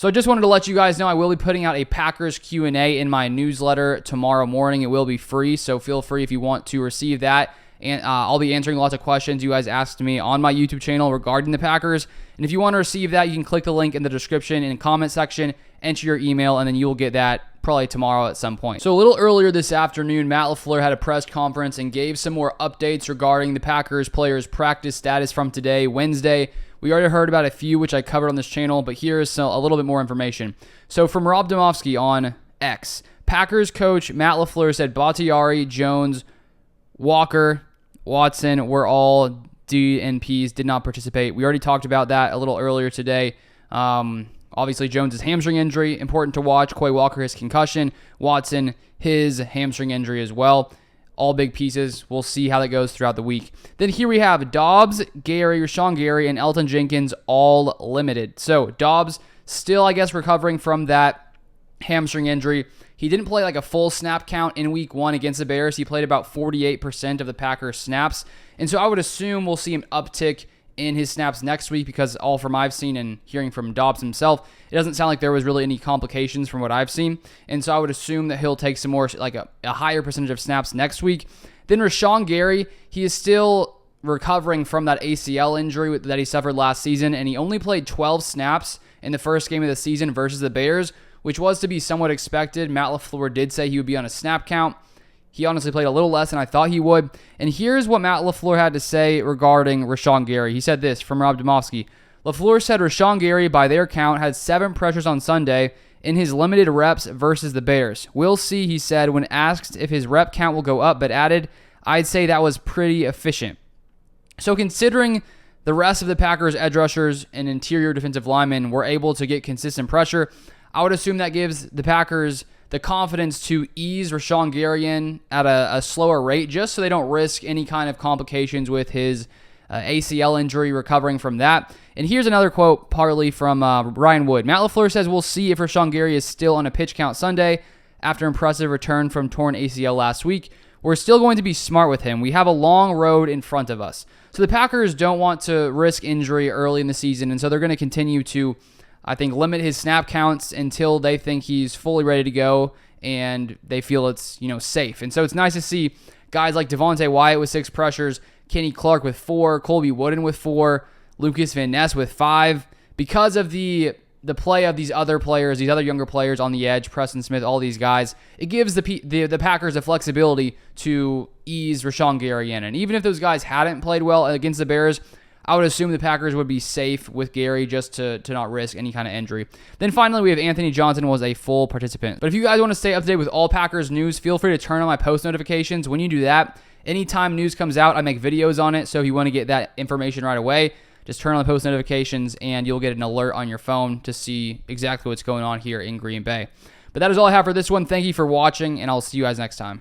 So I just wanted to let you guys know I will be putting out a Packers Q&A in my newsletter tomorrow morning. It will be free, so feel free if you want to receive that. And I'll be answering lots of questions you guys asked me on my YouTube channel regarding the Packers. And if you want to receive that, you can click the link in the description in the comment section, enter your email, and then you'll get that probably tomorrow at some point. So a little earlier this afternoon, Matt LaFleur had a press conference and gave some more updates regarding the Packers players' practice status from today, Wednesday. We already heard about a few, which I covered on this channel, but here is a little bit more information. So from Rob Domofsky on X, Packers coach Matt LaFleur said Bakhtiari, Jones, Walker, Watson were all DNPs, did not participate. We already talked about that a little earlier today. Obviously, Jones' hamstring injury, important to watch. Quay Walker, his concussion. Watson, his hamstring injury as well. All big pieces. We'll see how that goes throughout the week. Then here we have Dobbs, Gary, Rashan Gary, and Elton Jenkins all limited. So Dobbs still, I guess, recovering from that hamstring injury. He didn't play like a full snap count in week 1 against the Bears. He played about 48% of the Packers snaps. And so I would assume we'll see an uptick in his snaps next week because all from I've seen and hearing from Dobbs himself, it doesn't sound like there was really any complications from what I've seen. And so I would assume that he'll take some more, like a higher percentage of snaps next week. Then Rashan Gary, he is still recovering from that ACL injury that he suffered last season, and he only played 12 snaps in the first game of the season versus the Bears, which was to be somewhat expected. Matt LaFleur did say he would be on a snap count. He honestly played a little less than I thought he would. And here's what Matt LaFleur had to say regarding Rashan Gary. He said this from Rob Domofsky. LaFleur said Rashan Gary, by their count, had 7 pressures on Sunday in his limited reps versus the Bears. We'll see, he said, when asked if his rep count will go up, but added, I'd say that was pretty efficient. So considering the rest of the Packers' edge rushers and interior defensive linemen were able to get consistent pressure, I would assume that gives the Packers the confidence to ease Rashan Gary in at a slower rate just so they don't risk any kind of complications with his ACL injury recovering from that. And here's another quote partly from Ryan Wood. Matt LaFleur says we'll see if Rashan Gary is still on a pitch count Sunday after impressive return from torn ACL last week. We're still going to be smart with him. We have a long road in front of us. So the Packers don't want to risk injury early in the season, and so they're going to continue to, I think, limit his snap counts until they think he's fully ready to go and they feel it's, safe. And so it's nice to see guys like Devontae Wyatt with 6 pressures, Kenny Clark with 4, Colby Wooden with 4, Lucas Van Ness with 5. Because of the play of these other players, these other younger players on the edge, Preston Smith, all these guys, it gives the Packers the flexibility to ease Rashan Gary in. And even if those guys hadn't played well against the Bears, I would assume the Packers would be safe with Gary just to not risk any kind of injury. Then finally, we have Anthony Johnson was a full participant. But if you guys want to stay up to date with all Packers news, feel free to turn on my post notifications. When you do that, anytime news comes out, I make videos on it. So if you want to get that information right away, just turn on the post notifications and you'll get an alert on your phone to see exactly what's going on here in Green Bay. But that is all I have for this one. Thank you for watching, and I'll see you guys next time.